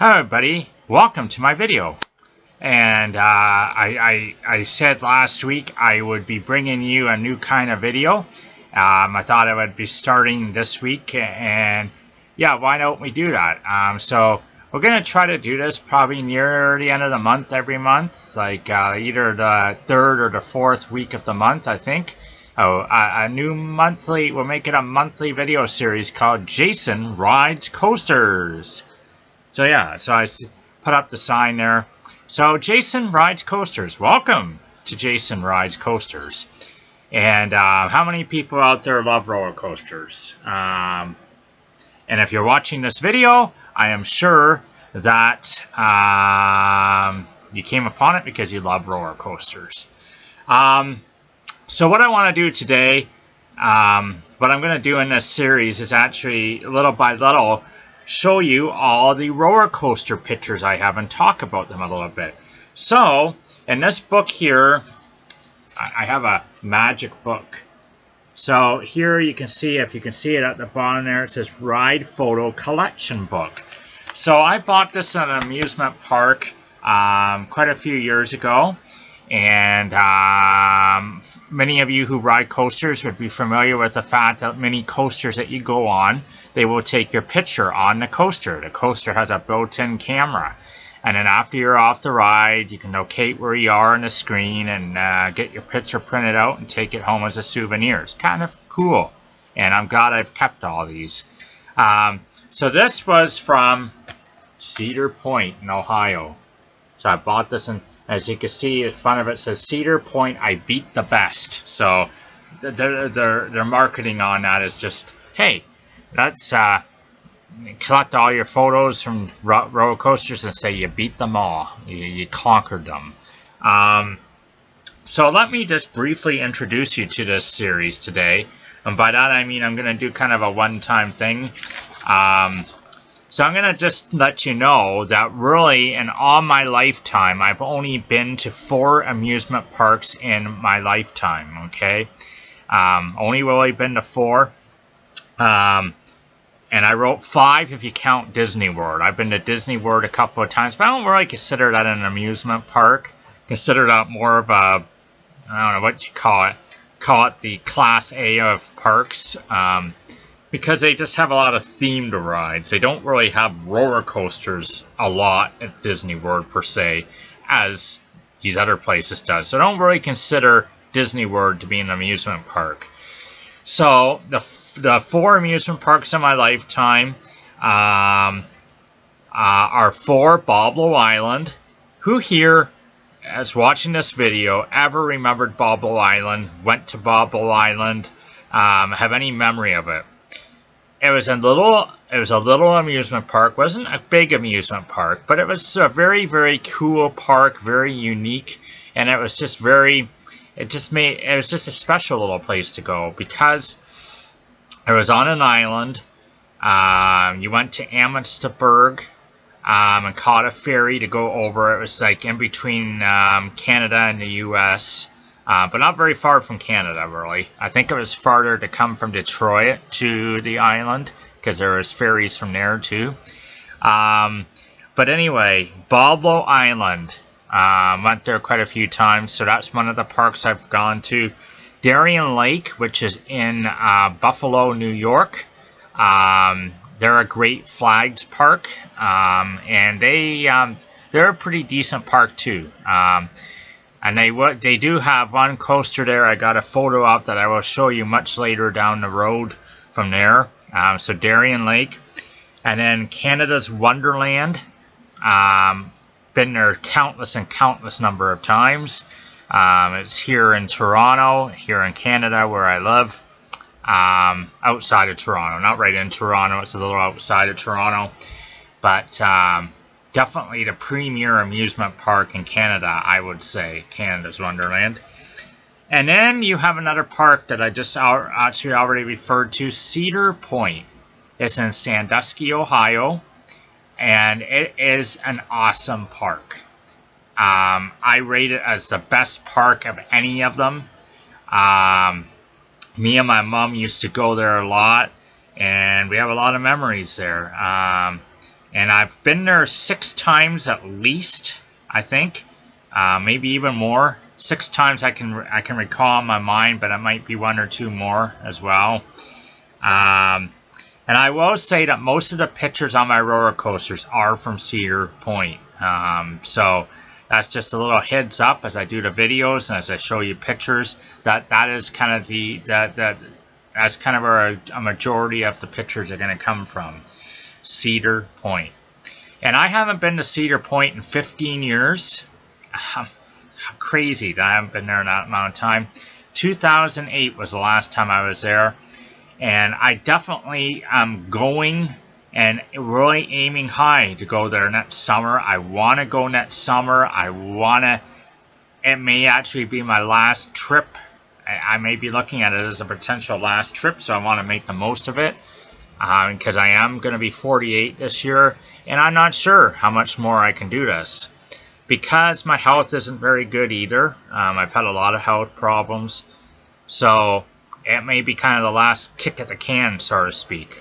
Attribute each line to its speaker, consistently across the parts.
Speaker 1: Hi everybody, welcome to my video. And I said last week I would be bringing you a new kind of video. I thought I would be starting this week, and yeah, why don't we do that? So we're going to try to do this probably near the end of the month every month, like either the third or the fourth week of the month, I think. A new monthly, we're making a monthly video series called Jason Rides Coasters. So yeah, so I put up the sign there. So Jason Rides Coasters. Welcome to Jason Rides Coasters. And how many people out there love roller coasters? And if you're watching this video, I am sure that you came upon it because you love roller coasters. So what I want to do today, what I'm going to do in this series is actually little by little show you all the roller coaster pictures I have and talk about them a little bit. So in this book here, I have a magic book. So here you can see, if you can see it at the bottom there, it says Ride Photo Collection Book. So I bought this at an amusement park quite a few years ago. And many of you who ride coasters would be familiar with the fact that many coasters that you go on, they will take your picture on the coaster. The coaster has a built-in camera. And then after you're off the ride, you can locate where you are on the screen and get your picture printed out and take it home as a souvenir. It's kind of cool. And I'm glad I've kept all these. So this was from Cedar Point in Ohio. So I bought this in... As you can see, in front of it says Cedar Point, I beat the best. So their marketing on that is just, hey, let's collect all your photos from roller coasters and say you beat them all. You conquered them. So let me just briefly introduce you to this series today. And by that I mean I'm going to do kind of a one-time thing. So I'm going to just let you know that really in all my lifetime, I've only been to 4 amusement parks in my lifetime, okay? Only really been to 4. And I wrote 5 if you count Disney World. I've been to Disney World a couple of times, but I don't really consider that an amusement park. Consider that more of a, I don't know what you call it. Call it the Class A of parks. Because they just have a lot of themed rides. They don't really have roller coasters a lot at Disney World per se, as these other places does. So I don't really consider Disney World to be an amusement park. So the 4 amusement parks in my lifetime are 4 BOBLO Island. Who here, as watching this video, ever remembered BOBLO Island, went to BOBLO Island, have any memory of it? It was a little amusement park. Wasn't a big amusement park, but it was a very, very cool park, very unique, and it was just very. It was just a special little place to go because it was on an island. You went to Amherstburg and caught a ferry to go over. It was like in between Canada and the U.S. But not very far from Canada, really. I think it was farther to come from Detroit to the island, because there was ferries from there, too. But anyway, BOBLO Island. Went there quite a few times, so that's one of the parks I've gone to. Darien Lake, which is in Buffalo, New York. They're a Great Flags park, and they're a pretty decent park, too. And they do have one coaster there. I got a photo up that I will show you much later down the road from there. So Darien Lake. And then Canada's Wonderland. Been there countless and countless number of times. It's here in Toronto, here in Canada where I live. Outside of Toronto. Not right in Toronto. It's a little outside of Toronto. But... definitely the premier amusement park in Canada, I would say, Canada's Wonderland. And then you have another park that I just actually already referred to, Cedar Point. It's in Sandusky, Ohio, and it is an awesome park. I rate it as the best park of any of them. Me and my mom used to go there a lot, and we have a lot of memories there. And I've been there 6 times at least, I think. Maybe even more. 6 times I can recall in my mind, but it might be 1 or 2 more as well. And I will say that most of the pictures on my roller coasters are from Cedar Point. So that's just a little heads up as I do the videos and as I show you pictures. That is kind of that's kind of where a majority of the pictures are going to come from. Cedar Point. And I haven't been to Cedar Point in 15 years. Crazy that I haven't been there in that amount of time. 2008 was the last time I was there. And I definitely am going and really aiming high to go there next summer. I want to go next summer. It may actually be my last trip. I may be looking at it as a potential last trip, so I want to make the most of it. Because I am going to be 48 this year, and I'm not sure how much more I can do this. Because my health isn't very good either. I've had a lot of health problems. So it may be kind of the last kick at the can, so to speak.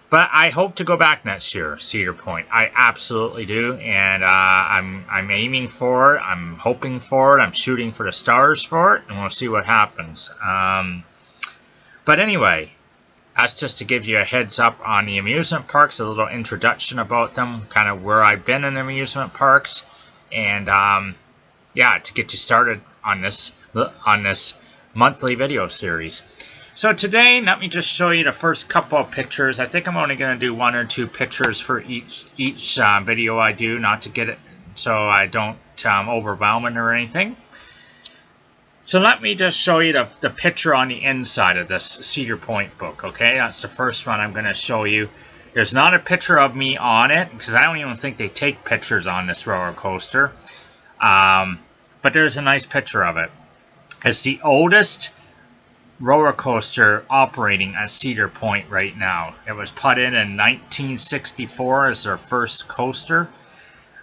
Speaker 1: But I hope to go back next year, Cedar Point. I absolutely do, and I'm aiming for it. I'm hoping for it. I'm shooting for the stars for it, and we'll see what happens. But anyway, that's just to give you a heads up on the amusement parks, a little introduction about them, kind of where I've been in the amusement parks, and yeah, to get you started on this monthly video series. So today, let me just show you the first couple of pictures. I think I'm only going to do 1 or 2 pictures for each video I do, not to get it so I don't overwhelm it or anything. So let me just show you the picture on the inside of this Cedar Point book, okay? That's the first one I'm going to show you. There's not a picture of me on it, because I don't even think they take pictures on this roller coaster. But there's a nice picture of it. It's the oldest roller coaster operating at Cedar Point right now. It was put in 1964 as their first coaster.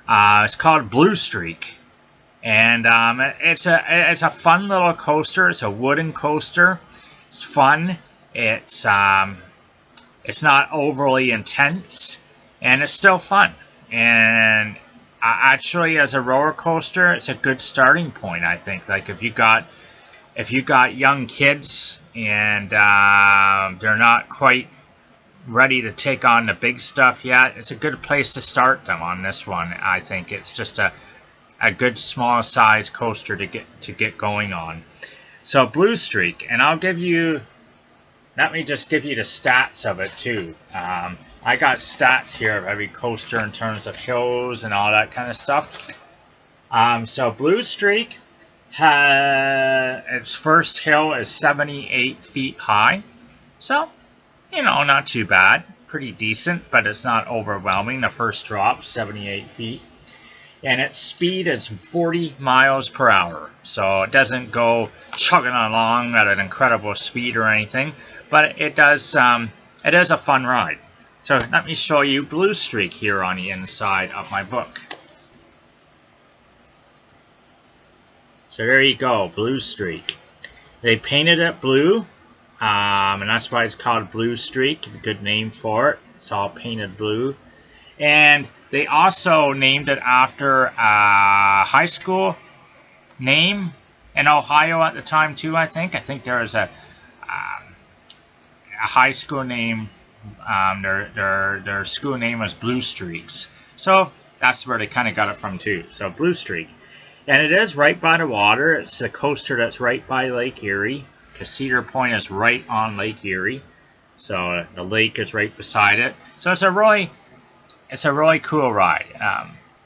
Speaker 1: It's called Blue Streak. And it's a fun little coaster. It's a wooden coaster. It's fun. It's not overly intense, and it's still fun. And actually, as a roller coaster, it's a good starting point. I think, like if you got young kids and they're not quite ready to take on the big stuff yet, it's a good place to start them on this one. I think it's just a good small size coaster to get going on. So Blue Streak, and let me just give you the stats of it too. I got stats here of every coaster in terms of hills and all that kind of stuff. So Blue Streak, its first hill is 78 feet high. So, not too bad. Pretty decent, but it's not overwhelming. The first drop, 78 feet. And its speed is 40 miles per hour. So it doesn't go chugging along at an incredible speed or anything. But it is a fun ride. So let me show you Blue Streak here on the inside of my book. So there you go, Blue Streak. They painted it blue. And that's why it's called Blue Streak. A good name for it. It's all painted blue. And they also named it after a high school name in Ohio at the time too, I think. I think there was a high school name. Their school name was Blue Streaks. So that's where they kind of got it from too. So Blue Streak. And it is right by the water. It's a coaster that's right by Lake Erie. Because Cedar Point is right on Lake Erie. So the lake is right beside it. So it's a really cool ride,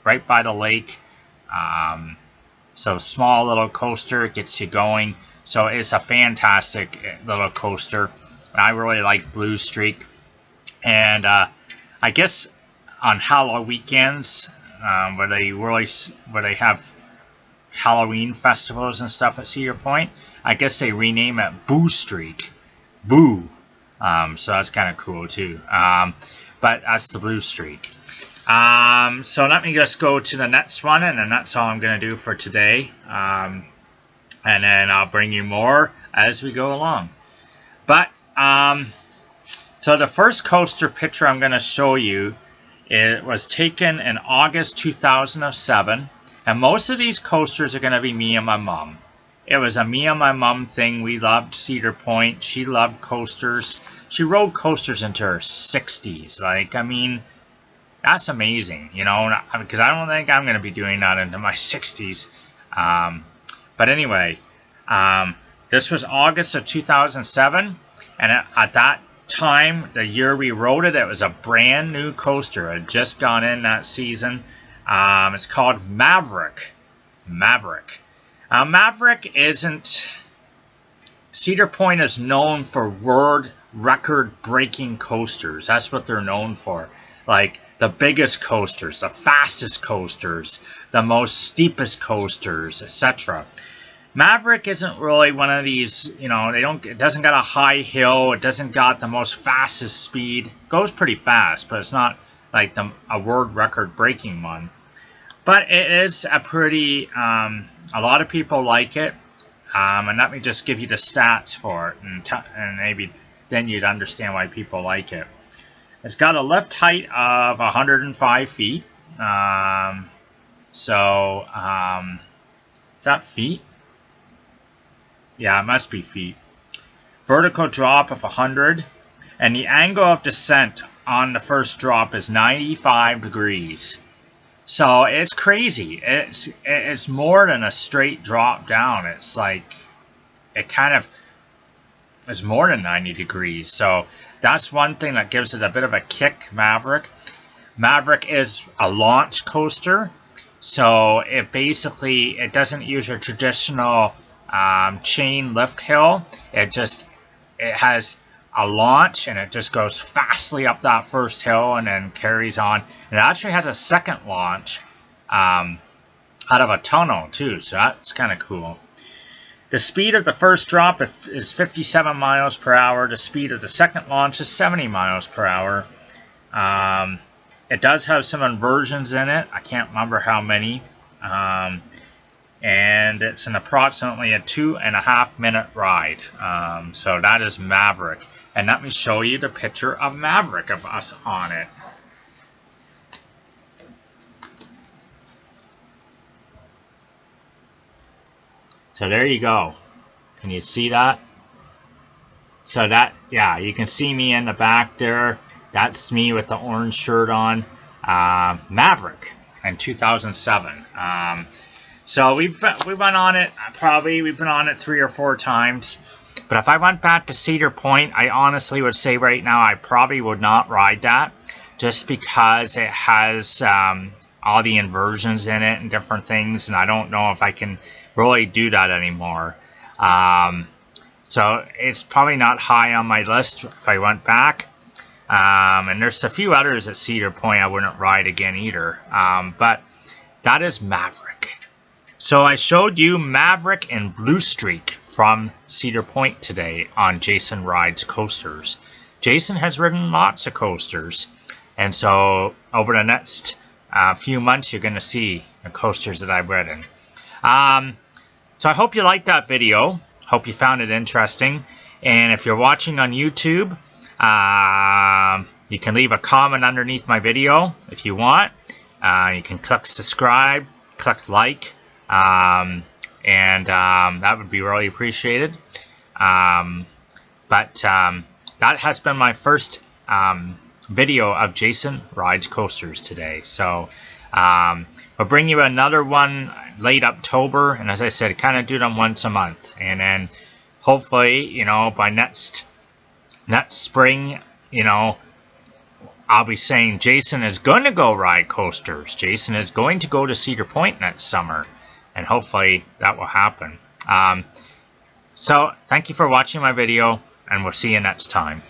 Speaker 1: right by the lake. So a small little coaster gets you going. So it's a fantastic little coaster. I really like Blue Streak. And I guess on Halloween weekends, where they have Halloween festivals and stuff at Cedar Point, I guess they rename it Boo Streak. Boo. So that's kind of cool too. But that's the Blue Streak. So let me just go to the next one, and then that's all I'm going to do for today. And then I'll bring you more as we go along. But, so the first coaster picture I'm going to show you It was taken in August 2007, and most of these coasters are going to be me and my mom. It was a me and my mom thing. We loved Cedar Point. She loved coasters. She rode coasters into her 60s. Like, I mean, that's amazing, you know, because I don't think I'm going to be doing that into my 60s. But anyway, this was August of 2007, and at that time, the year we rode it, it was a brand new coaster. It had just gone in that season. It's called Maverick. Maverick. Maverick isn't... Cedar Point is known for world record-breaking coasters. That's what they're known for. Like, the biggest coasters, the fastest coasters, the most steepest coasters, etc. Maverick isn't really one of these, you know, it doesn't got a high hill, it doesn't got the most fastest speed. It goes pretty fast, but it's not like a world record breaking one. But it is a pretty, a lot of people like it. And let me just give you the stats for it, and maybe then you'd understand why people like it. It's got a lift height of 105 feet. Is that feet? Yeah, it must be feet. Vertical drop of 100. And the angle of descent on the first drop is 95 degrees. So it's crazy. It's more than a straight drop down. It's like, it's more than 90 degrees. So that's one thing that gives it a bit of a kick, Maverick. Maverick is a launch coaster. So it doesn't use your traditional chain lift hill. It has a launch, and it just goes fastly up that first hill and then carries on. It actually has a second launch out of a tunnel too, so that's kind of cool. The speed of the first drop is 57 miles per hour. The speed of the second launch is 70 miles per hour. It does have some inversions in it. I can't remember how many. And it's approximately a 2.5 minute ride. So that is Maverick. And let me show you the picture of Maverick of us on it. So there you go. Can you see that? So that, yeah, you can see me in the back there. That's me with the orange shirt on. Maverick in 2007. So we went on it, we've been on it 3 or 4 times. But if I went back to Cedar Point, I honestly would say right now I probably would not ride that. Just because it has all the inversions in it and different things. And I don't know if I can really do that anymore. So it's probably not high on my list if I went back. And there's a few others at Cedar Point I wouldn't ride again either. But that is Maverick. So I showed you Maverick and Blue Streak from Cedar Point today on Jason Rides Coasters. Jason has ridden lots of coasters. And so over the next few months, you're going to see the coasters that I've ridden. So I hope you liked that video. Hope you found it interesting. And if you're watching on YouTube, you can leave a comment underneath my video if you want. You can click subscribe, click like, and that would be really appreciated. But that has been my first video of Jason Rides Coasters today. So we'll bring you another one late October, and as I said, kind of do them once a month, and then hopefully, you know, by next spring, you know, I'll be saying Jason is going to go ride coasters. Jason is going to go to Cedar Point next summer, and hopefully that will happen. So thank you for watching my video, and we'll see you next time.